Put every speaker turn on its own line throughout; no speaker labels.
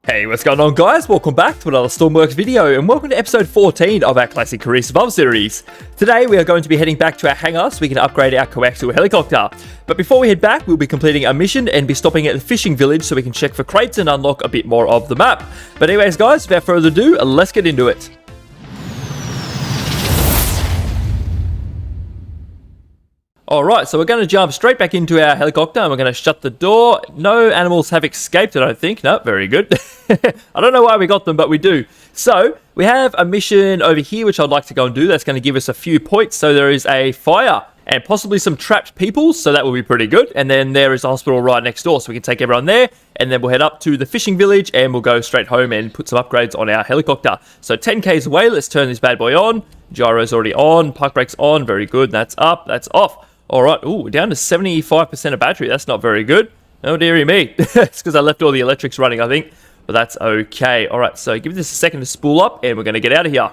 Hey, what's going on guys? Welcome back to another Stormworks video and welcome to episode 14 of our classic Career Survival series. Today we are going to be heading back to our hangar so we can upgrade our coaxial helicopter. But before we head back, we'll be completing a mission and be stopping at the fishing village so we can check for crates and unlock a bit more of the map. But anyways guys, without further ado, let's get into it. Alright, so we're going to jump straight back into our helicopter and we're going to shut the door. No animals have escaped, I don't think. No, very good. I don't know why we got them, but we do. So, we have a mission over here which I'd like to go and do. That's going to give us a few points. So there is a fire and possibly some trapped people, so that will be pretty good. And then there is a hospital right next door, so we can take everyone there. And then we'll head up to the fishing village and we'll go straight home and put some upgrades on our helicopter. So 10k's away, let's turn this bad boy on. Gyro's already on, park brake's on, very good. That's up, that's off. Alright, ooh, we're down to 75% of battery. That's not very good. Oh, dearie me. It's because I left all the electrics running, I think. But that's okay. Alright, so give this a second to spool up, and we're going to get out of here.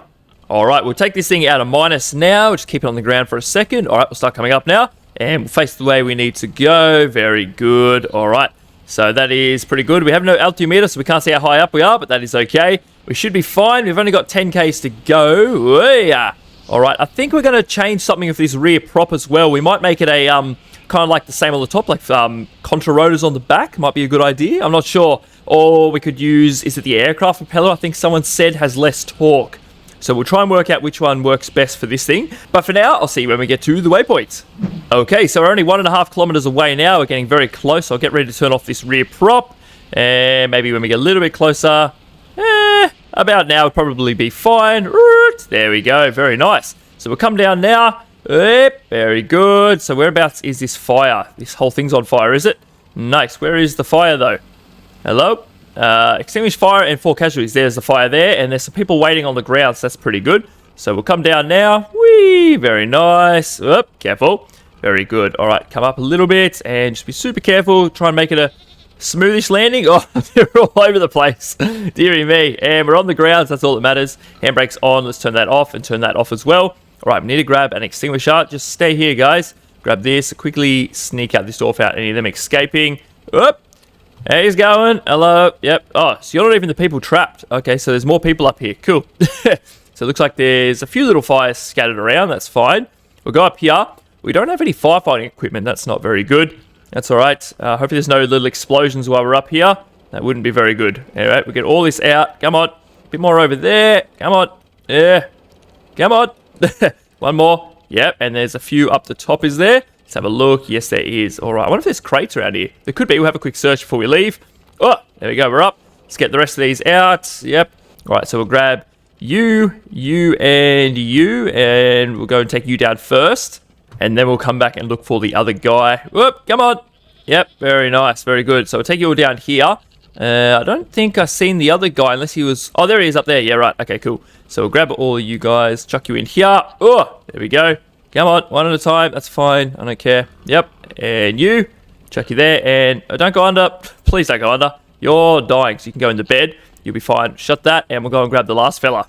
Alright, we'll take this thing out of minus now. Just keep it on the ground for a second. Alright, we'll start coming up now. And we'll face the way we need to go. Very good. Alright, so that is pretty good. We have no altimeter, so we can't see how high up we are, but that is okay. We should be fine. We've only got 10k's to go. Yeah. Alright, I think we're going to change something with this rear prop as well. We might make it a, kind of like the same on the top, like contra rotors on the back. Might be a good idea. I'm not sure. Or we could use, is it the aircraft propeller? I think someone said has less torque. So we'll try and work out which one works best for this thing. But for now, I'll see you when we get to the waypoint. Okay, so we're only 1.5 kilometers away now. We're getting very close. I'll get ready to turn off this rear prop. And maybe when we get a little bit closer, about now would probably be fine. There we go. Very nice. So we'll come down now. Very good. So whereabouts is this fire? This whole thing's on fire, is it? Nice. Where is the fire, though? Hello? Extinguished fire and 4 casualties. There's the fire there. And there's some people waiting on the ground, so that's pretty good. So we'll come down now. Whee! Very nice. Oop, careful. Very good. All right, come up a little bit and just be super careful. Try and make it a smoothish landing. Oh, they're all over the place. Deary me. And we're on the ground, so that's all that matters. Handbrake's on. Let's turn that off and turn that off as well. All right, we need to grab an extinguisher. Just stay here, guys. Grab this. Quickly sneak out this door without any of them escaping. Oop. There he's going. Hello. Yep. Oh, so you're not even the people trapped. Okay, so there's more people up here. Cool. So it looks like there's a few little fires scattered around. That's fine. We'll go up here. We don't have any firefighting equipment. That's not very good. That's all right. Hopefully there's no little explosions while we're up here. That wouldn't be very good. All right, we'll get all this out. Come on. A bit more over there. Come on. Yeah. Come on. One more. Yep, and there's a few up the top, is there? Let's have a look. Yes, there is. All right, I wonder if there's crates around here. There could be. We'll have a quick search before we leave. Oh, there we go. We're up. Let's get the rest of these out. Yep. All right, so we'll grab you, and we'll go and take you down first. And then we'll come back and look for the other guy. Whoop, come on. Yep, very nice, very good. So we'll take you all down here. I don't think I've seen the other guy unless he was... Oh, there he is up there. Yeah, right. Okay, cool. So we'll grab all of you guys, chuck you in here. Oh, there we go. Come on, one at a time. That's fine. I don't care. Yep, and you. Chuck you there. And don't go under. Please don't go under. You're dying, so you can go into bed. You'll be fine. Shut that, and we'll go and grab the last fella.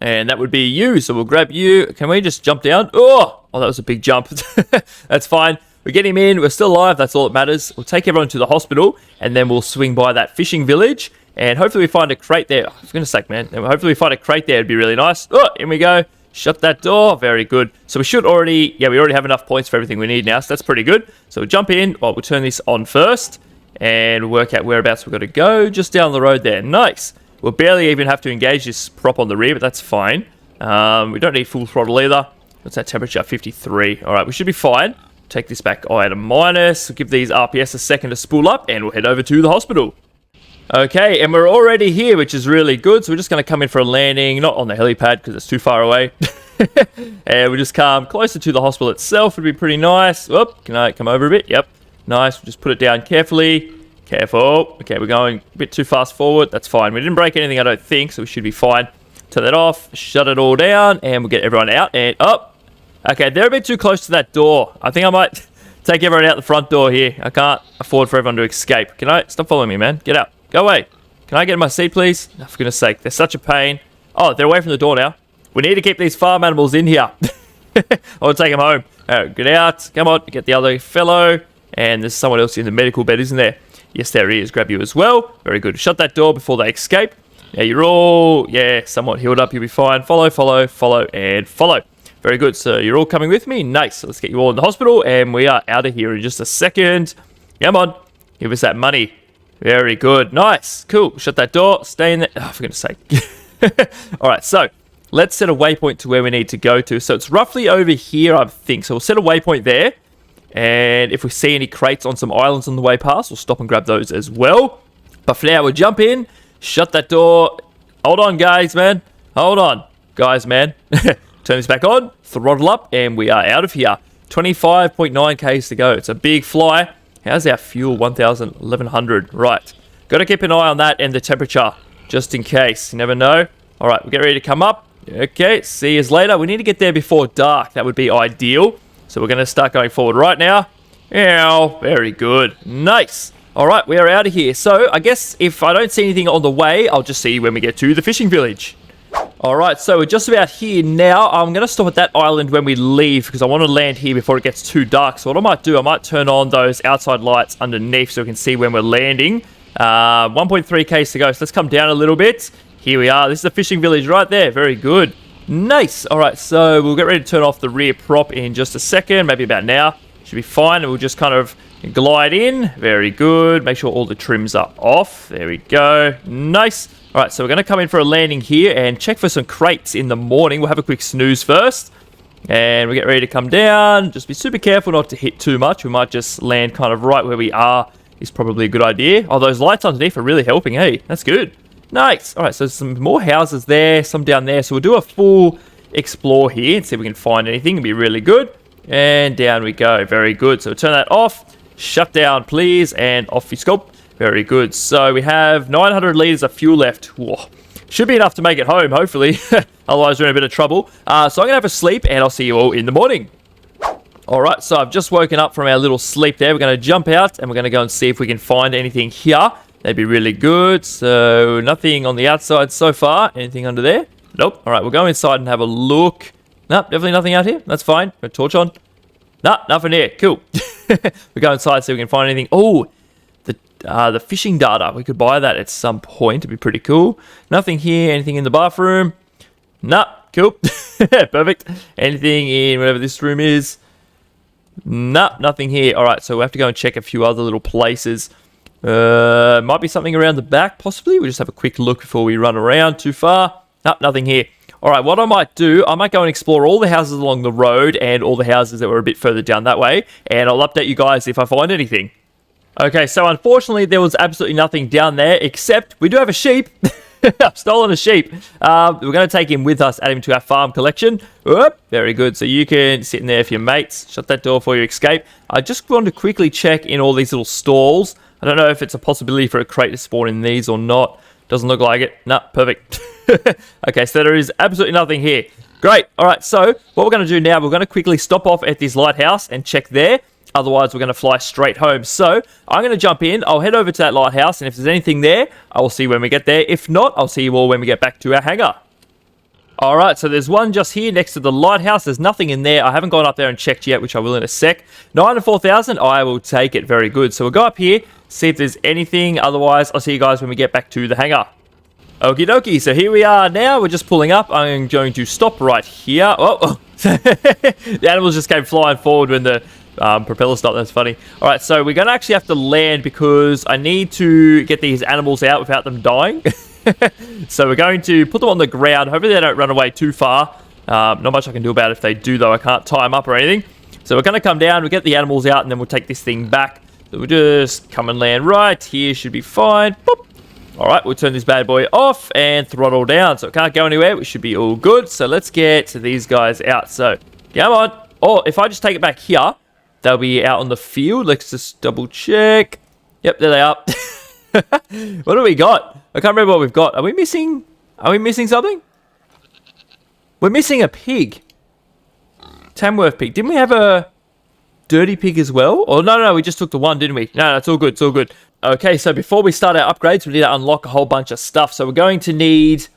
And that would be you, so we'll grab you. Can we just jump down? Oh, that was a big jump. That's fine. We get him in. We're still alive. That's all that matters. We'll take everyone to the hospital, and then we'll swing by that fishing village, and hopefully we find a crate there. Oh, for goodness sake, man. Hopefully we find a crate there. It'd be really nice. Oh, in we go. Shut that door. Very good. So we should already... Yeah, we already have enough points for everything we need now, so that's pretty good. So we'll jump in. Well, we'll turn this on first, and work out whereabouts we've got to go. Just down the road there. Nice. We'll barely even have to engage this prop on the rear, but that's fine. We don't need full throttle either. What's that temperature? 53. All right, we should be fine. Take this back at a minus. We'll give these RPS a second to spool up, and we'll head over to the hospital. Okay, and we're already here, which is really good. So we're just going to come in for a landing, not on the helipad because it's too far away. And we'll just come closer to the hospital itself. Would be pretty nice. Whoop, can I come over a bit? Yep. Nice. We'll just put it down carefully. Careful. Okay, we're going a bit too fast forward. That's fine. We didn't break anything, I don't think, so we should be fine. Turn that off, shut it all down, and we'll get everyone out and up. Okay, they're a bit too close to that door. I think I might take everyone out the front door here. I can't afford for everyone to escape. Can I? Stop following me, man. Get out. Go away. Can I get in my seat, please? Oh, for goodness sake, they're such a pain. Oh, they're away from the door now. We need to keep these farm animals in here. I want to take them home. All right, get out. Come on, get the other fellow. And there's someone else in the medical bed, isn't there? Yes, there he is. Grab you as well. Very good. Shut that door before they escape. Now you're all, somewhat healed up. You'll be fine. Follow, follow, follow, and follow. Very good. So you're all coming with me. Nice. So let's get you all in the hospital, and we are out of here in just a second. Come on. Give us that money. Very good. Nice. Cool. Shut that door. Stay in there. Oh, for goodness sake. All right. So let's set a waypoint to where we need to go to. So it's roughly over here, I think. So we'll set a waypoint there. And if we see any crates on some islands on the way past, we'll stop and grab those as well. But for now, we'll jump in. Shut that door. Hold on, guys, man. Hold on. Guys, man. Turn this back on. Throttle up. And we are out of here. 25.9 Ks to go. It's a big fly. How's our fuel? 1,100. Right. Got to keep an eye on that and the temperature, just in case. You never know. All right, we'll get ready to come up. Okay, see you later. We need to get there before dark. That would be ideal. So we're going to start going forward right now. Ow. Very good. Nice. All right, we are out of here. So I guess if I don't see anything on the way, I'll just see when we get to the fishing village. All right, so we're just about here now. I'm going to stop at that island when we leave because I want to land here before it gets too dark. So what I might do, I might turn on those outside lights underneath so we can see when we're landing. 1.3 Ks to go. So let's come down a little bit. Here we are. This is the fishing village right there. Very good. Nice. All right, so we'll get ready to turn off the rear prop in just a second, maybe about now. Should be fine. And we'll just kind of glide in. Very good. Make sure all the trims are off. There we go. Nice. All right, so we're going to come in for a landing here and check for some crates in the morning. We'll have a quick snooze first. And we get ready to come down. Just be super careful not to hit too much. We might just land kind of right where we are is probably a good idea. Oh, those lights underneath are really helping. Hey, that's good. Nice. All right, so some more houses there, some down there. So we'll do a full explore here and see if we can find anything. It'll be really good. And down we go. Very good. So we'll turn that off. Shut down, please. And off you scope. Very good. So we have 900 litres of fuel left. Whoa. Should be enough to make it home, hopefully. Otherwise, we're in a bit of trouble. So I'm going to have a sleep, and I'll see you all in the morning. All right, so I've just woken up from our little sleep there. We're going to jump out, and we're going to go and see if we can find anything here. That'd be really good. So nothing on the outside so far. Anything under there? Nope. All right, we'll go inside and have a look. Nope, definitely nothing out here. That's fine. Got a torch on. Nope, nothing here. Cool. We go inside so we can find anything. Oh, the fishing data. We could buy that at some point. It'd be pretty cool. Nothing here. Anything in the bathroom? Nope. Cool. Perfect. Anything in whatever this room is? Nope. Nothing here. All right. So we'll have to go and check a few other little places. Might be something around the back, possibly. We'll just have a quick look before we run around too far. Nope. Nothing here. All right. What I might do, I might go and explore all the houses along the road and all the houses that were a bit further down that way. And I'll update you guys if I find anything. Okay, so unfortunately, there was absolutely nothing down there, except we do have a sheep. I've stolen a sheep. We're going to take him with us, add him to our farm collection. Whoop, very good. So you can sit in there for your mates. Shut that door before you escape. I just want to quickly check in all these little stalls. I don't know if it's a possibility for a crate to spawn in these or not. Doesn't look like it. No, perfect. Okay, so there is absolutely nothing here. Great. All right, so what we're going to do now, we're going to quickly stop off at this lighthouse and check there. Otherwise, we're going to fly straight home. So I'm going to jump in. I'll head over to that lighthouse, and if there's anything there, I will see when we get there. If not, I'll see you all when we get back to our hangar. All right, so there's one just here next to the lighthouse. There's nothing in there. I haven't gone up there and checked yet, which I will in a sec. 904,000, I will take it. Very good. So we'll go up here, see if there's anything. Otherwise, I'll see you guys when we get back to the hangar. Okie dokie, so here we are now. We're just pulling up. I'm going to stop right here. Oh. The animals just came flying forward when the propeller stopped. That's funny. All right, so we're going to actually have to land because I need to get these animals out without them dying. So we're going to put them on the ground. Hopefully they don't run away too far. Not much I can do about it if they do, though. I can't tie them up or anything. So we're going to come down, we'll get the animals out, and then we'll take this thing back. So we'll just come and land right here. Should be fine. Boop. All right, we'll turn this bad boy off and throttle down. So it can't go anywhere. We should be all good. So let's get these guys out. So come on. Oh, if I just take it back here, they'll be out on the field. Let's just double check. Yep, there they are. What do we got? I can't remember what we've got. Are we missing something? We're missing a pig. Tamworth pig. Didn't we have a dirty pig as well? Oh, no, we just took the one, didn't we? No, it's all good, it's all good. Okay, so before we start our upgrades, we need to unlock a whole bunch of stuff. So we're going to need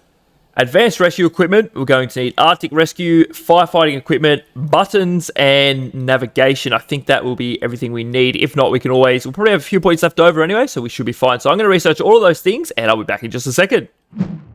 Advanced rescue equipment, we're going to need Arctic rescue, firefighting equipment, buttons, and navigation. I think that will be everything we need. If not, we'll probably have a few points left over anyway, so we should be fine. So I'm going to research all of those things, and I'll be back in just a second.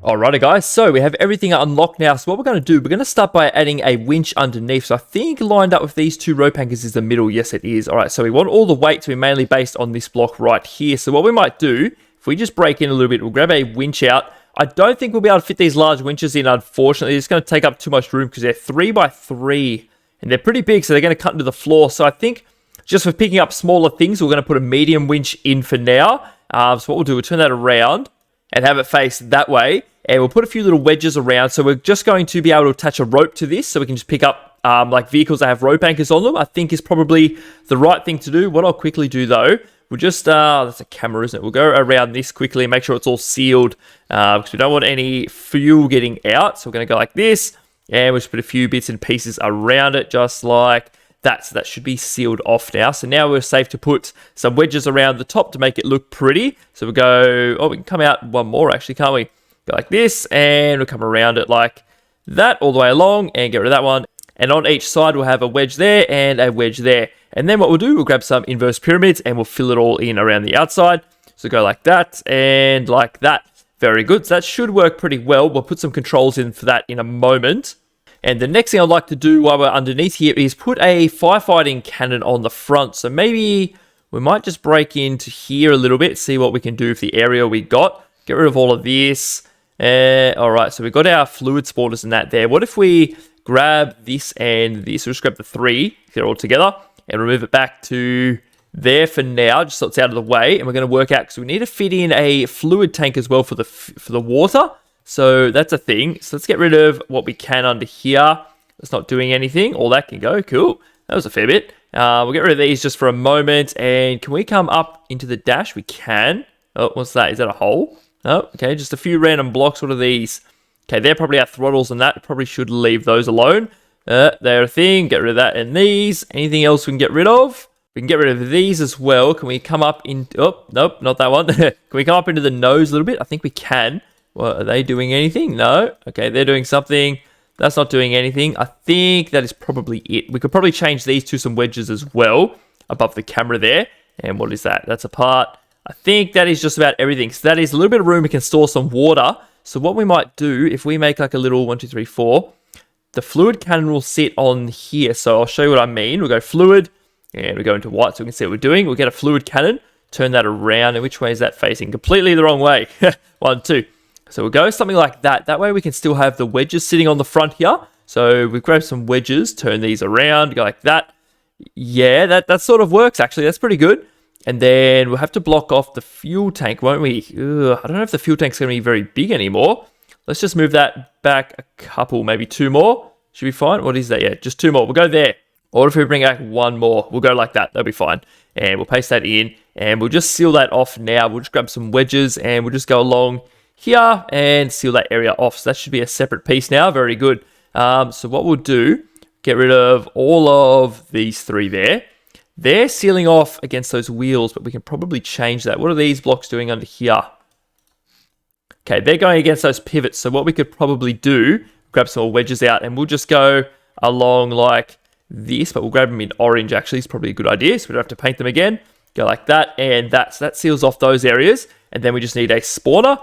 Alrighty guys, so we have everything unlocked now. So what we're going to do, we're going to start by adding a winch underneath. So I think lined up with these 2 rope anchors is the middle. Yes, it is. Alright, so we want all the weight to be mainly based on this block right here. So what we might do, if we just break in a little bit, we'll grab a winch out. I don't think we'll be able to fit these large winches in, unfortunately. It's going to take up too much room because they're 3x3 and they're pretty big, so they're going to cut into the floor. So I think just for picking up smaller things, we're going to put a medium winch in for now. So what we'll do, we'll turn that around and have it face that way, and we'll put a few little wedges around. So we're just going to be able to attach a rope to this so we can just pick up like vehicles that have rope anchors on them. I think is probably the right thing to do. What I'll quickly do though, we'll just, that's a camera, isn't it? We'll go around this quickly and make sure it's all sealed because we don't want any fuel getting out. So we're going to go like this, and we'll just put a few bits and pieces around it just like that. So that should be sealed off now. So now we're safe to put some wedges around the top to make it look pretty. So we'll go, oh, we can come out one more actually, can't we? Go like this, and we'll come around it like that all the way along and get rid of that one. And on each side, we'll have a wedge there and a wedge there. And then what we'll do, we'll grab some inverse pyramids and we'll fill it all in around the outside. So go like that and like that. Very good. So that should work pretty well. We'll put some controls in for that in a moment. And the next thing I'd like to do while we're underneath here is put a firefighting cannon on the front. So maybe we might just break into here a little bit, see what we can do with the area we got. Get rid of all of this. All right, so we've got our fluid spawners and that there. What if we grab this and this? We'll just grab the 3, get it all together, and remove it back to there for now, just so it's out of the way. And we're going to work out, because we need to fit in a fluid tank as well for the water. So that's a thing. So let's get rid of what we can under here. That's not doing anything. All that can go. Cool. That was a fair bit. We'll get rid of these just for a moment. And can we come up into the dash? We can. Oh, what's that? Is that a hole? Oh, okay. Just a few random blocks. What are these? Okay, they're probably our throttles and that. Probably should leave those alone. They're a thing. Get rid of that and these. Anything else we can get rid of? We can get rid of these as well. Can we come up in... Oh, nope, not that one. Can we come up into the nose a little bit? I think we can. Well, are they doing anything? No. Okay, they're doing something. That's not doing anything. I think that is probably it. We could probably change these to some wedges as well above the camera there. And what is that? That's a part. I think that is just about everything. So that is a little bit of room. We can store some water. So what we might do, if we make like a little 1, 2, 3, 4, the fluid cannon will sit on here. So I'll show you what I mean. We'll go fluid, and we go into white so we can see what we're doing. We'll get a fluid cannon, turn that around. And which way is that facing? Completely the wrong way. 1, 2. So we'll go something like that. That way we can still have the wedges sitting on the front here. So we grab some wedges, turn these around, go like that. Yeah, that sort of works actually. That's pretty good. And then we'll have to block off the fuel tank, won't we? Ugh, I don't know if the fuel tank's going to be very big anymore. Let's just move that back a couple, maybe 2 more. Should be fine. What is that? Yeah, just 2 more. We'll go there. Or if we bring back 1 more, we'll go like that. That'll be fine. And we'll paste that in. And we'll just seal that off now. We'll just grab some wedges and we'll just go along here and seal that area off. So that should be a separate piece now. Very good. So what we'll do, get rid of all of these 3 there. They're sealing off against those wheels, but we can probably change that. What are these blocks doing under here? Okay, they're going against those pivots. So what we could probably do, grab some more wedges out, and we'll just go along like this, but we'll grab them in orange actually. It's probably a good idea, so we don't have to paint them again. Go like that, and that. So that seals off those areas. And then we just need a spawner.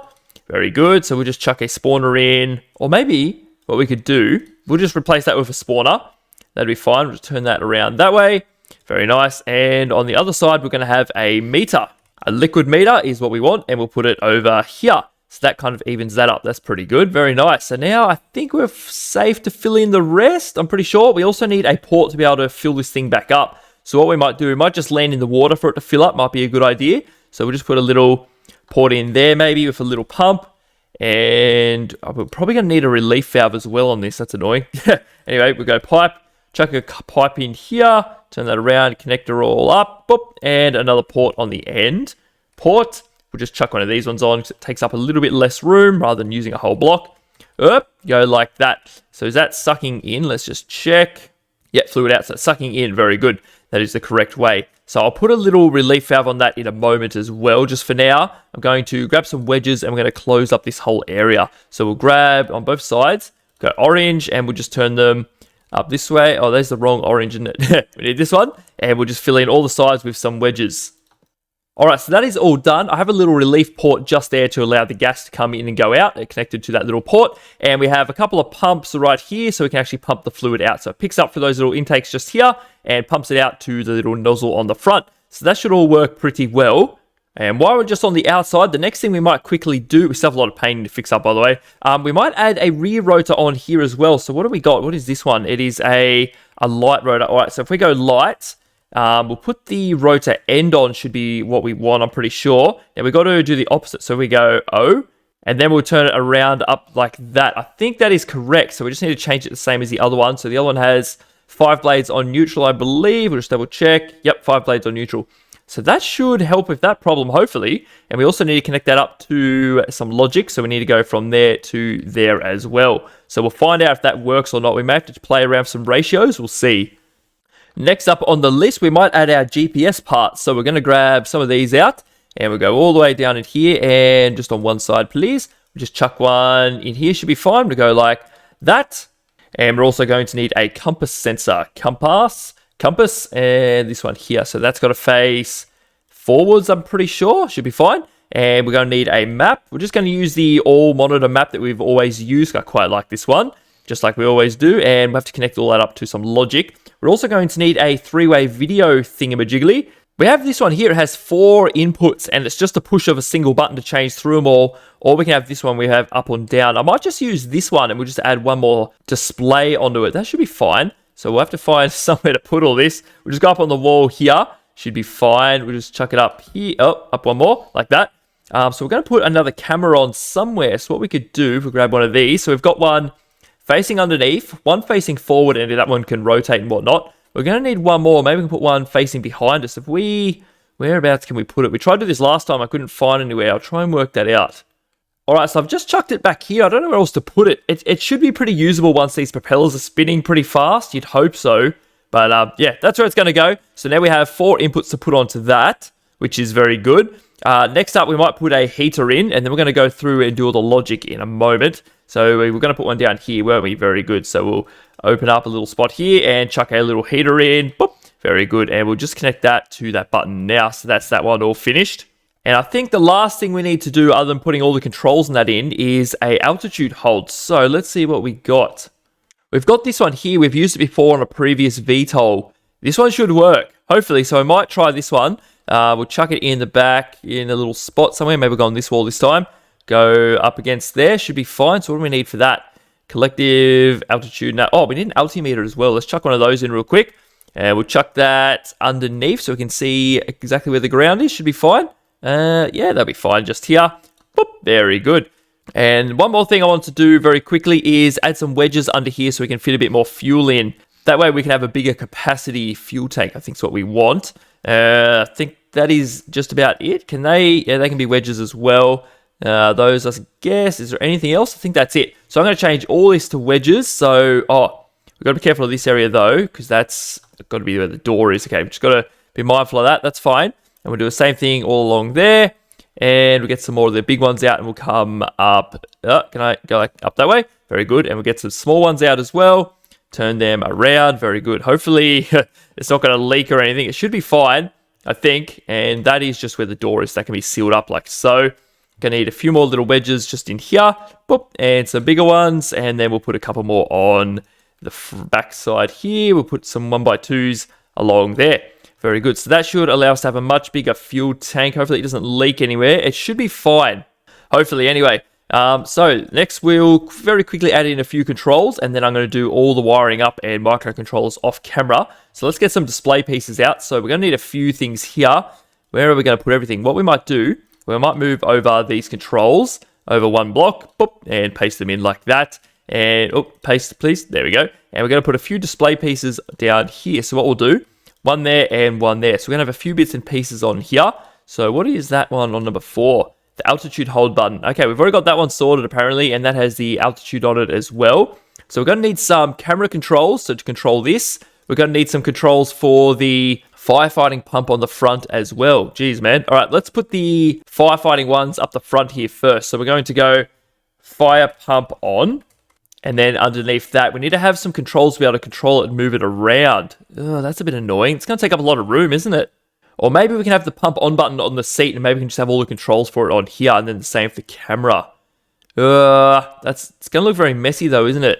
Very good. So we'll just chuck a spawner in, or maybe what we could do, we'll just replace that with a spawner. That'd be fine. We'll just turn that around that way. Very nice. And on the other side, we're going to have a meter. A liquid meter is what we want, and we'll put it over here. So that kind of evens that up. That's pretty good. Very nice. So now I think we're safe to fill in the rest. I'm pretty sure. We also need a port to be able to fill this thing back up. So what we might do, we might just land in the water for it to fill up. Might be a good idea. So we'll just put a little port in there maybe with a little pump. And we're probably going to need a relief valve as well on this. That's annoying. Anyway, we'll go pipe. Chuck a pipe in here. Turn that around. Connector all up. Boop, and another port on the end. Port. We'll just chuck one of these ones on because it takes up a little bit less room rather than using a whole block. Go like that. So is that sucking in? Let's just check. Yeah, fluid out. So it's sucking in. Very good. That is the correct way. So I'll put a little relief valve on that in a moment as well. Just for now, I'm going to grab some wedges and we're going to close up this whole area. So we'll grab on both sides, go orange, and we'll just turn them up this way. Oh, there's the wrong orange, isn't it? We need this one, and we'll just fill in all the sides with some wedges. Alright, so that is all done. I have a little relief port just there to allow the gas to come in and go out. They're connected to that little port. And we have a couple of pumps right here so we can actually pump the fluid out. So it picks up for those little intakes just here and pumps it out to the little nozzle on the front. So that should all work pretty well. And while we're just on the outside, the next thing we might quickly do, we still have a lot of painting to fix up, by the way. We might add a rear rotor on here as well. So what do we got? What is this one? It is a light rotor. Alright, so if we go light, we'll put the rotor end on, should be what we want, I'm pretty sure. And we've got to do the opposite. So we go O, and then we'll turn it around up like that. I think that is correct. So we just need to change it the same as the other one. So the other one has 5 blades on neutral, I believe. We'll just double check. Yep, 5 blades on neutral. So that should help with that problem, hopefully. And we also need to connect that up to some logic. So we need to go from there to there as well. So we'll find out if that works or not. We may have to play around with some ratios. We'll see. Next up on the list, we might add our GPS parts. So we're going to grab some of these out. And we'll go all the way down in here. And just on one side, please. We'll just chuck one in here. Should be fine. We'll go like that. And we're also going to need a compass sensor. Compass, and this one here. So that's got to face forwards, I'm pretty sure. Should be fine. And we're going to need a map. We're just going to use the all monitor map that we've always used. I quite like this one, just like we always do. And we have to connect all that up to some logic. We're also going to need a 3-way video thingamajiggly. We have this one here. It has 4 inputs, and it's just a push of a single button to change through them all. Or we can have this one we have up and down. I might just use this one, and we'll just add one more display onto it. That should be fine. So we'll have to find somewhere to put all this. We'll just go up on the wall here. Should be fine. We'll just chuck it up here. Oh, up one more, like that. So we're going to put another camera on somewhere. So what we could do, if we grab one of these. So we've got one facing underneath, one facing forward, and that one can rotate and whatnot. We're going to need one more. Maybe we can put one facing behind us. Whereabouts can we put it? We tried to do this last time. I couldn't find anywhere. I'll try and work that out. Alright, so I've just chucked it back here. I don't know where else to put it. It should be pretty usable once these propellers are spinning pretty fast. You'd hope so. But yeah, that's where it's going to go. So now we have 4 inputs to put onto that, which is very good. Next up, we might put a heater in, and then we're going to go through and do all the logic in a moment. So we're going to put one down here, weren't we? Very good. So we'll open up a little spot here and chuck a little heater in. Boop. Very good. And we'll just connect that to that button now. So that's that one all finished. And I think the last thing we need to do, other than putting all the controls in that in, is a altitude hold. So let's see what we got. We've got this one here. We've used it before on a previous VTOL. This one should work, hopefully. So I might try this one. We'll chuck it in the back in a little spot somewhere. Maybe we'll go on this wall this time. Go up against there. Should be fine. So what do we need for that? Collective altitude. Now, oh, we need an altimeter as well. Let's chuck one of those in real quick. And we'll chuck that underneath so we can see exactly where the ground is. Should be fine. Yeah, that'll be fine just here. Boop, very good. And one more thing I want to do very quickly is add some wedges under here so we can fit a bit more fuel in. That way we can have a bigger capacity fuel tank, I think is what we want. I think that is just about it. Can they? Yeah, they can be wedges as well. Those, I guess. Is there anything else? I think that's it. So I'm going to change all this to wedges. So, we've got to be careful of this area though, because that's got to be where the door is. Okay, we've just got to be mindful of that. That's fine. And we'll do the same thing all along there. And we'll get some more of the big ones out and we'll come up. Can I go like up that way? Very good. And we'll get some small ones out as well. Turn them around. Very good. Hopefully it's not going to leak or anything. It should be fine, I think. And that is just where the door is. That can be sealed up like so. Going to need a few more little wedges just in here. Boop, and some bigger ones. And then we'll put a couple more on the back side here. We'll put some 1x2s along there. Very good. So that should allow us to have a much bigger fuel tank. Hopefully it doesn't leak anywhere. It should be fine. Hopefully anyway. So next we'll very quickly add in a few controls and then I'm going to do all the wiring up and microcontrollers off camera. So let's get some display pieces out. So we're going to need a few things here. Where are we going to put everything? What we might do, we might move over these controls over one block, boop, and paste them in like that. And paste please. There we go. And we're going to put a few display pieces down here. So what we'll do, one there and one there. So we're going to have a few bits and pieces on here. So what is that one on number 4? The altitude hold button. Okay, we've already got that one sorted apparently, and that has the altitude on it as well. So we're going to need some camera controls. So to control this, we're going to need some controls for the firefighting pump on the front as well. Jeez, man. All right, let's put the firefighting ones up the front here first. So we're going to go fire pump on. And then underneath that, we need to have some controls to be able to control it and move it around. Oh, that's a bit annoying. It's going to take up a lot of room, isn't it? Or maybe we can have the pump on button on the seat and maybe we can just have all the controls for it on here and then the same for the camera. It's going to look very messy though, isn't it?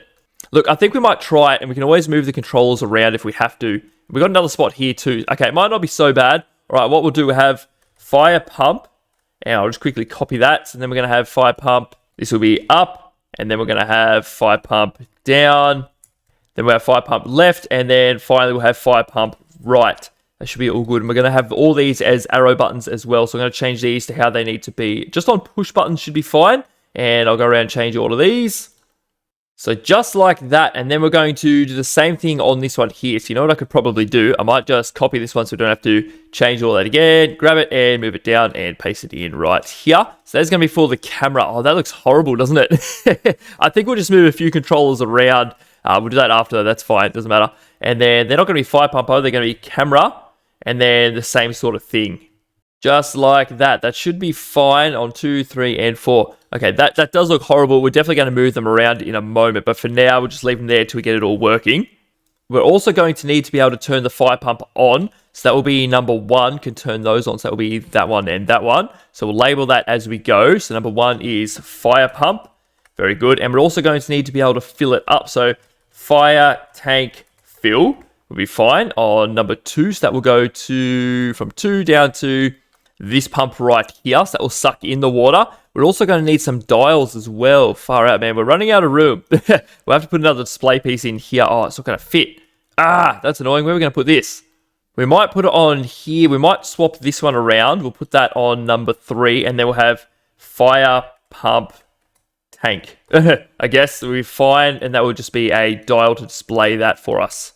Look, I think we might try it and we can always move the controls around if we have to. We've got another spot here too. Okay, it might not be so bad. All right, what we'll do, we'll have fire pump. And I'll just quickly copy that. So then we're going to have fire pump. This will be up. And then we're going to have fire pump down. Then we'll have fire pump left. And then finally we'll have fire pump right. That should be all good. And we're going to have all these as arrow buttons as well. So I'm going to change these to how they need to be. Just on push buttons should be fine. And I'll go around and change all of these. So just like that. And then we're going to do the same thing on this one here. So you know what I could probably do? I might just copy this one so we don't have to change all that again. Grab it and move it down and paste it in right here. So that's going to be for the camera. Oh, that looks horrible, doesn't it? I think we'll just move a few controllers around. We'll do that after. That's fine. Doesn't matter. And then they're not going to be fire pump. They're going to be camera. And then the same sort of thing. Just like that. That should be fine on 2, 3, and 4. Okay, that does look horrible. We're definitely going to move them around in a moment. But for now, we'll just leave them there until we get it all working. We're also going to need to be able to turn the fire pump on. So that will be number 1. Can turn those on. So that will be that one and that one. So we'll label that as we go. So number 1 is fire pump. Very good. And we're also going to need to be able to fill it up. So fire tank fill will be fine on number 2. So that will go to from 2 down to this pump right here. So that will suck in the water. We're also going to need some dials as well. Far out, man. We're running out of room. We'll have to put another display piece in here. Oh, it's not going to fit. That's annoying. Where are we going to put this? We might put it on here. We might swap this one around. We'll put that on number 3. And then we'll have fire pump tank. I guess we'll be fine. And that will just be a dial to display that for us.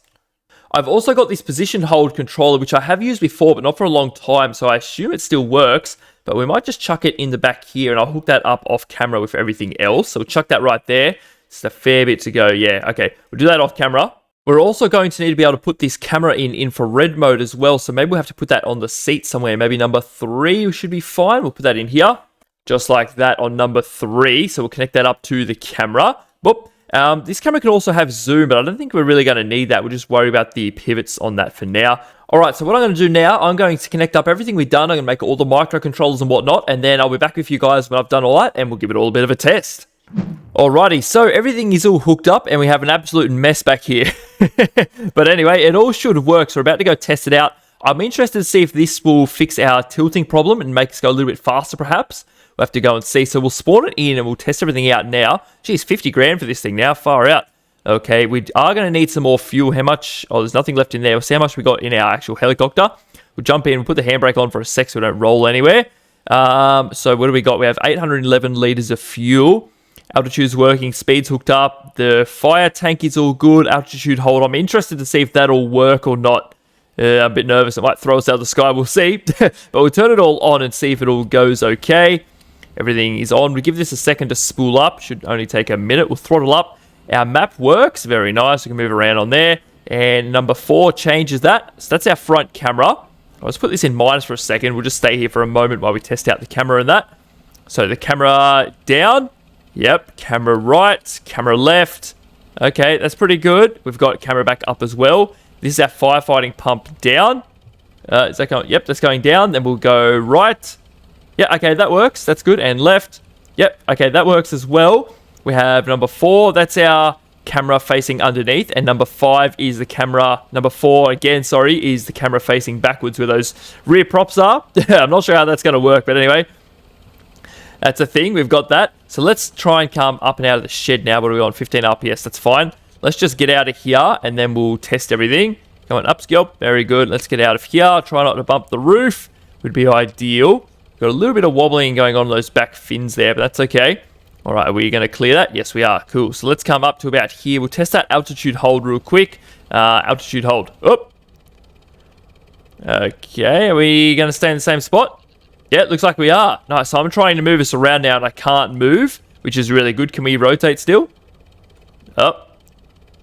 I've also got this position hold controller, which I have used before, but not for a long time. So I assume it still works. But we might just chuck it in the back here and I'll hook that up off camera with everything else. So we'll chuck that right there. It's a fair bit to go. Yeah, okay. We'll do that off camera. We're also going to need to be able to put this camera in infrared mode as well. So maybe we'll have to put that on the seat somewhere. Maybe number 3 should be fine. We'll put that in here. Just like that on number 3. So we'll connect that up to the camera. Boop. This camera can also have zoom, but I don't think we're really going to need that. We'll just worry about the pivots on that for now. All right, so what I'm going to do now, I'm going to connect up everything we've done. I'm going to make all the microcontrollers and whatnot, and then I'll be back with you guys when I've done all that, and we'll give it all a bit of a test. Alrighty, so everything is all hooked up, and we have an absolute mess back here. But anyway, it all should work, so we're about to go test it out. I'm interested to see if this will fix our tilting problem and make us go a little bit faster, perhaps. We'll have to go and see. So we'll spawn it in and we'll test everything out now. Geez, 50 grand for this thing now. Far out. Okay, we are going to need some more fuel. How much? Oh, there's nothing left in there. We'll see how much we got in our actual helicopter. We'll jump in. We'll put the handbrake on for a sec so we don't roll anywhere. So what do we got? We have 811 litres of fuel. Altitude's working. Speed's hooked up. The fire tank is all good. Altitude hold. I'm interested to see if that'll work or not. I'm a bit nervous. It might throw us out of the sky. We'll see. But we'll turn it all on and see if it all goes okay. Everything is on. We give this a second to spool up. Should only take a minute. We'll throttle up. Our map works. Very nice. We can move around on there. And number 4 changes that. So that's our front camera. Let's put this in minus for a second. We'll just stay here for a moment while we test out the camera and that. So the camera down. Yep. Camera right. Camera left. Okay, that's pretty good. We've got camera back up as well. This is our firefighting pump down. Is that going? Yep, that's going down. Then we'll go right. Yeah, okay, that works. That's good. And left. Yep, okay, that works as well. We have number 4. That's our camera facing underneath. And number 5 is the camera. Number 4, again, sorry, is the camera facing backwards where those rear props are. I'm not sure how that's going to work, but anyway. That's a thing. We've got that. So let's try and come up and out of the shed now. What are we on? 15 RPS. That's fine. Let's just get out of here and then we'll test everything. Come on, upskill. Very good. Let's get out of here. Try not to bump the roof. Would be ideal. Got a little bit of wobbling going on those back fins there, but that's okay. All right, are we going to clear that? Yes, we are. Cool. So let's come up to about here. We'll test that altitude hold real quick. Altitude hold. Oop. Okay, are we going to stay in the same spot? Yeah, it looks like we are. Nice. So I'm trying to move us around now and I can't move, which is really good. Can we rotate still? Oh.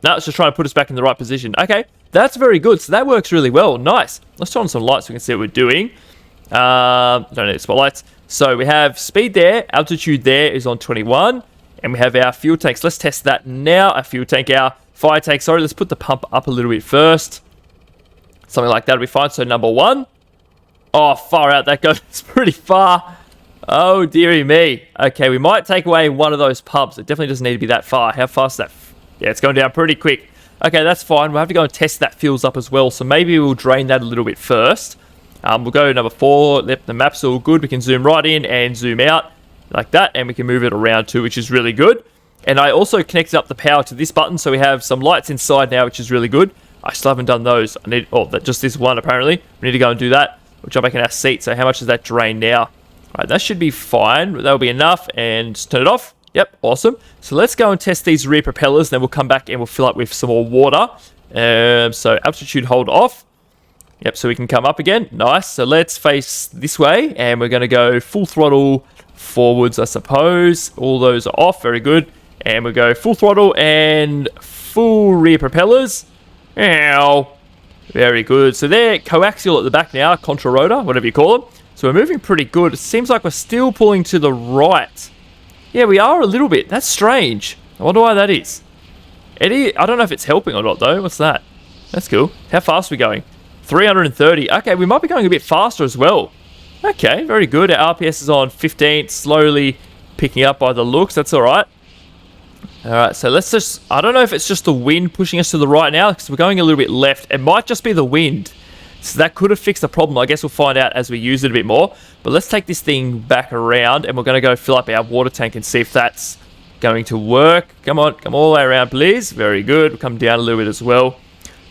No, it's just trying to put us back in the right position. Okay, that's very good. So that works really well. Nice. Let's turn on some lights so we can see what we're doing. Don't need spotlights. So we have speed there. Altitude there is on 21. And we have our fuel tanks. Let's test that now. Our fuel tank, our fire tank. Sorry, let's put the pump up a little bit first. Something like that will be fine. So number 1. Oh, far out. That goes pretty far. Oh, dearie me. Okay, we might take away one of those pumps. It definitely doesn't need to be that far. How fast is that? Yeah, it's going down pretty quick. Okay, that's fine. We'll have to go and test that fuels up as well. So maybe we'll drain that a little bit first. We'll go number 4. The map's all good. We can zoom right in and zoom out like that. And we can move it around too, which is really good. And I also connected up the power to this button. So we have some lights inside now, which is really good. I still haven't done those. I need, just this one apparently. We need to go and do that. We'll jump back in our seat. So how much does that drain now? All right, that should be fine. That'll be enough. And just turn it off. Yep, awesome. So let's go and test these rear propellers. Then we'll come back and we'll fill up with some more water. So altitude hold off. Yep, so we can come up again. Nice. So let's face this way. And we're going to go full throttle forwards, I suppose. All those are off. Very good. And we'll go full throttle and full rear propellers. Ow. Very good. So they're coaxial at the back now. Contra rotor, whatever you call them. So we're moving pretty good. It seems like we're still pulling to the right. Yeah, we are a little bit. That's strange. I wonder why that is. I don't know if it's helping or not, though. What's that? That's cool. How fast are we going? 330. Okay, we might be going a bit faster as well. Okay, very good. Our RPS is on 15. Slowly picking up by the looks. That's all right. All right, so let's just... I don't know if it's just the wind pushing us to the right now, because we're going a little bit left. It might just be the wind. So that could have fixed the problem. I guess we'll find out as we use it a bit more. But let's take this thing back around, and we're going to go fill up our water tank and see if that's going to work. Come on, come all the way around, please. Very good. We'll come down a little bit as well.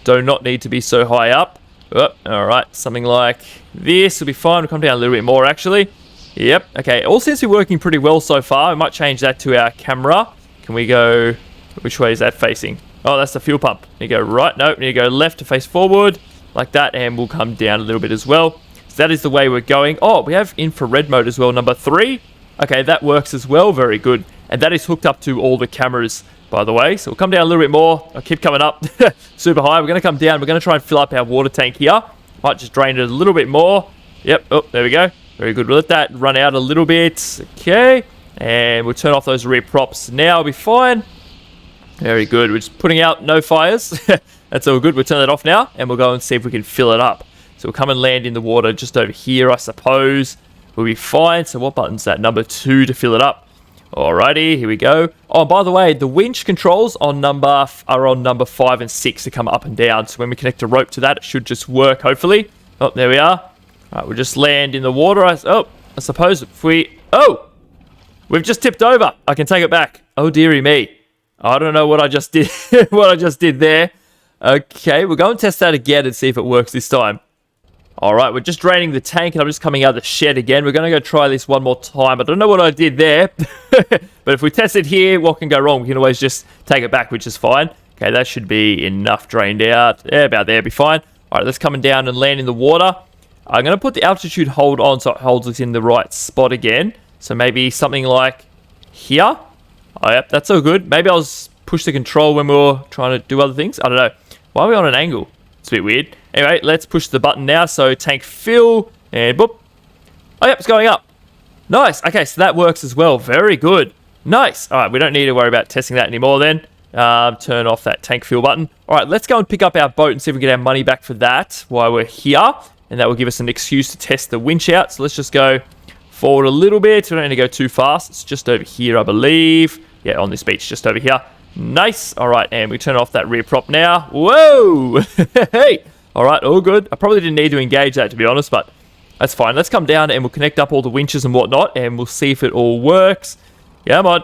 Do not need to be so high up. Oh, all right, something like this will be fine. We'll come down a little bit more, actually. Yep, okay. All seems to be working pretty well so far. We might change that to our camera. Can we go... Which way is that facing? Oh, that's the fuel pump. You go right. No, you go left to face forward. Like that, and we'll come down a little bit as well. So that is the way we're going. Oh, we have infrared mode as well, number 3. Okay, that works as well. Very good. And that is hooked up to all the cameras, by the way. So we'll come down a little bit more. I'll keep coming up super high. We're going to come down. We're going to try and fill up our water tank here. Might just drain it a little bit more. Yep. Oh, there we go. Very good. We'll let that run out a little bit. Okay. And we'll turn off those rear props now. We'll be fine. Very good. We're just putting out no fires. That's all good. We'll turn that off now, and we'll go and see if we can fill it up. So we'll come and land in the water just over here, I suppose. We'll be fine. So what button's that? Number 2 to fill it up. Alrighty, here we go. Oh, by the way, the winch controls are on number 5 and 6 to come up and down. So when we connect a rope to that, it should just work, hopefully. Oh, there we are. All right, we'll just land in the water. I suppose if we... Oh! We've just tipped over. I can take it back. Oh, dearie me. I don't know what I just did. What I just did there. Okay, we'll go and test that again and see if it works this time. Alright, we're just draining the tank and I'm just coming out of the shed again. We're going to go try this one more time. I don't know what I did there. But if we test it here, what can go wrong? We can always just take it back, which is fine. Okay, that should be enough drained out. Yeah, about there, be fine. Alright, let's come down and land in the water. I'm going to put the altitude hold on so it holds us in the right spot again. So maybe something like here. Oh, yep, that's all good. Maybe I'll push the control when we were trying to do other things. I don't know. Why are we on an angle? It's a bit weird. Anyway, let's push the button now. So tank fill and boop. Oh, yep, it's going up. Nice. Okay, so that works as well. Very good. Nice. All right, we don't need to worry about testing that anymore then. Turn off that tank fill button. All right, let's go and pick up our boat and see if we can get our money back for that while we're here. And that will give us an excuse to test the winch out. So let's just go forward a little bit. We don't need to go too fast. It's just over here, I believe. Yeah, on this beach, just over here. Nice. All right, and we turn off that rear prop now. Whoa! Hey! All right, all good. I probably didn't need to engage that, to be honest, but that's fine. Let's come down and we'll connect up all the winches and whatnot, and we'll see if it all works. Come on.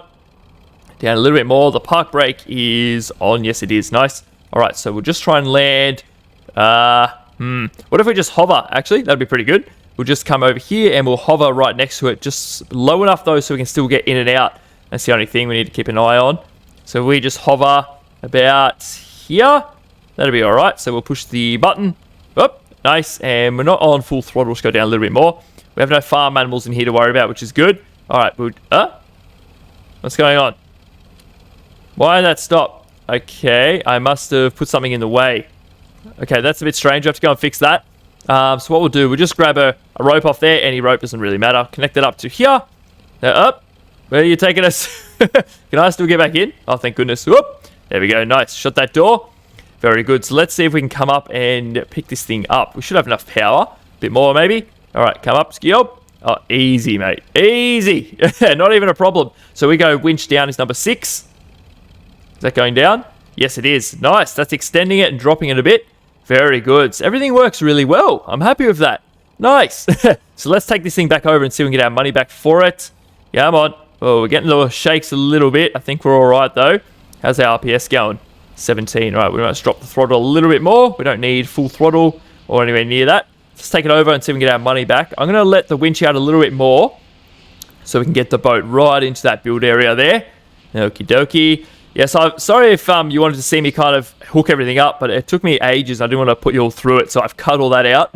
Down a little bit more. The park brake is on. Yes, it is. Nice. All right, so we'll just try and land. What if we just hover? Actually, that'd be pretty good. We'll just come over here and we'll hover right next to it, just low enough, though, so we can still get in and out. That's the only thing we need to keep an eye on. So we just hover about here. That'll be all right. So we'll push the button. Oh, nice. And we're not on full throttle. We'll just go down a little bit more. We have no farm animals in here to worry about, which is good. All right. What's going on? Why did that stop? Okay. I must have put something in the way. Okay, that's a bit strange. We have to go and fix that. So what we'll do, we'll just grab a rope off there. Any rope doesn't really matter. Connect it up to here. Up. Where are you taking us? Can I still get back in? Oh, thank goodness. Whoop. There we go. Nice. Shut that door. Very good. So let's see if we can come up and pick this thing up. We should have enough power. A bit more, maybe. All right, come up. Ski up. Oh, easy, mate. Easy. Not even a problem. So we go winch down is number 6. Is that going down? Yes, it is. Nice. That's extending it and dropping it a bit. Very good. So everything works really well. I'm happy with that. Nice. So let's take this thing back over and see if we can get our money back for it. Come on. Oh, we're getting the shakes a little bit. I think we're all right, though. How's our RPS going? 17. All right, we might drop the throttle a little bit more. We don't need full throttle or anywhere near that. Let's take it over and see if we can get our money back. I'm going to let the winch out a little bit more so we can get the boat right into that build area there. Okie dokie. Yes, sorry if you wanted to see me kind of hook everything up, but it took me ages. I didn't want to put you all through it, so I've cut all that out.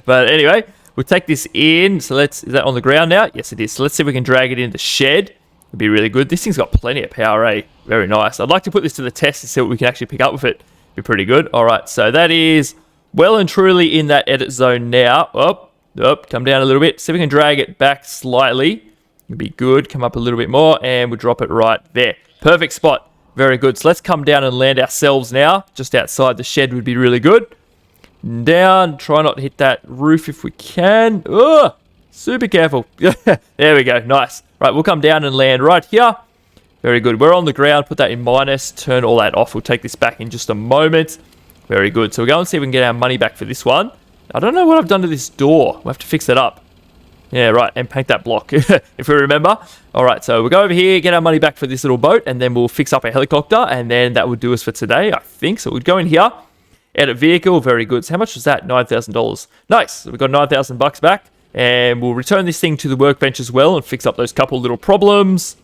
But anyway, we'll take this in. So is that on the ground now? Yes, it is. So let's see if we can drag it in the shed. It'd be really good. This thing's got plenty of power, eh? Very nice. I'd like to put this to the test and see what we can actually pick up with it. Be pretty good. All right, so that is well and truly in that edit zone now. Up, come down a little bit. See if we can drag it back slightly. It'd be good. Come up a little bit more, and we'll drop it right there. Perfect spot. Very good. So let's come down and land ourselves now. Just outside the shed would be really good. Down. Try not to hit that roof if we can. Ugh. Super careful. There we go. Nice. Right, we'll come down and land right here. Very good. We're on the ground. Put that in minus. Turn all that off. We'll take this back in just a moment. Very good. So we'll go and see if we can get our money back for this one. I don't know what I've done to this door. We'll have to fix it up. Yeah, right. And paint that block, if we remember. All right, so we'll go over here, get our money back for this little boat, and then we'll fix up a helicopter, and then that will do us for today, I think. So we'll go in here. Edit vehicle. Very good. So how much was that? $9,000. Nice. So we've got $9,000 back. And we'll return this thing to the workbench as well and fix up those couple little problems.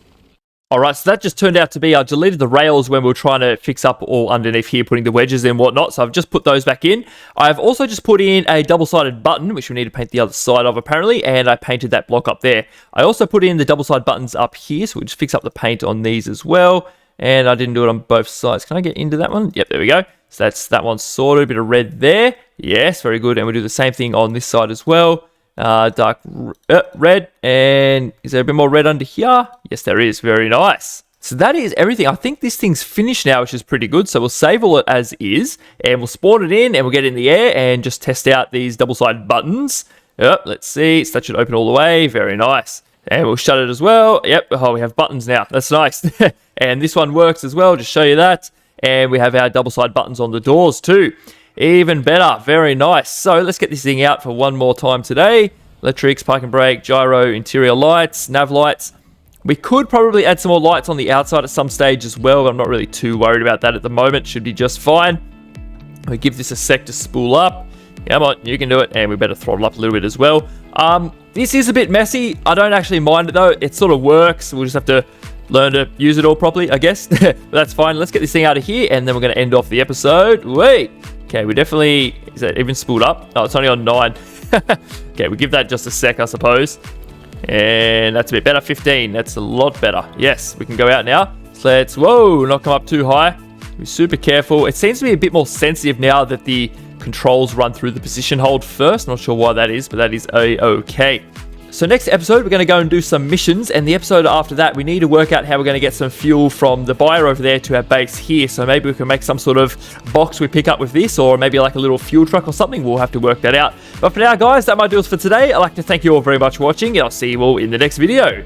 Alright, so that just turned out to be, I deleted the rails when we were trying to fix up all underneath here, putting the wedges in and whatnot, so I've just put those back in. I've also just put in a double-sided button, which we need to paint the other side of apparently, and I painted that block up there. I also put in the double-sided buttons up here, so we'll just fix up the paint on these as well, and I didn't do it on both sides. Can I get into that one? Yep, there we go. So that's that one sorted, a bit of red there. Yes, very good, and we'll do the same thing on this side as well. Dark red, and is there a bit more red under here? Yes, there is. Very nice. So that is everything. I think this thing's finished now, which is pretty good. So we'll save all it as is, and we'll spawn it in, and we'll get in the air and just test out these double-sided buttons. Yep, let's see. So that should open all the way. Very nice. And we'll shut it as well. Yep. Oh, we have buttons now. That's nice. And this one works as well. Just show you that. And we have our double-sided buttons on the doors too. Even better. Very nice. So let's get this thing out for one more time today. Electrics, park and brake, gyro, interior lights, nav lights. We could probably add some more lights on the outside at some stage as well, but I'm not really too worried about that at the moment. Should be just fine. We give this a sec to spool up. Come on, you can do it. And we better throttle up a little bit as well. This is a bit messy. I don't actually mind it though. It sort of works. We'll just have to learn to use it all properly, I guess. But that's fine. Let's get this thing out of here, and then we're going to end off the episode. Wait. Okay, we definitely... Is that even spooled up? Oh, it's only on 9. Okay, we give that just a sec, I suppose. And that's a bit better. 15. That's a lot better. Yes, we can go out now. So let's... Whoa, not come up too high. Be super careful. It seems to be a bit more sensitive now that the controls run through the position hold first. Not sure why that is, but that is okay. So next episode, we're going to go and do some missions, and the episode after that, we need to work out how we're going to get some fuel from the buyer over there to our base here. So maybe we can make some sort of box we pick up with this, or maybe like a little fuel truck or something. We'll have to work that out. But for now, guys, that might do us for today. I'd like to thank you all very much for watching, and I'll see you all in the next video.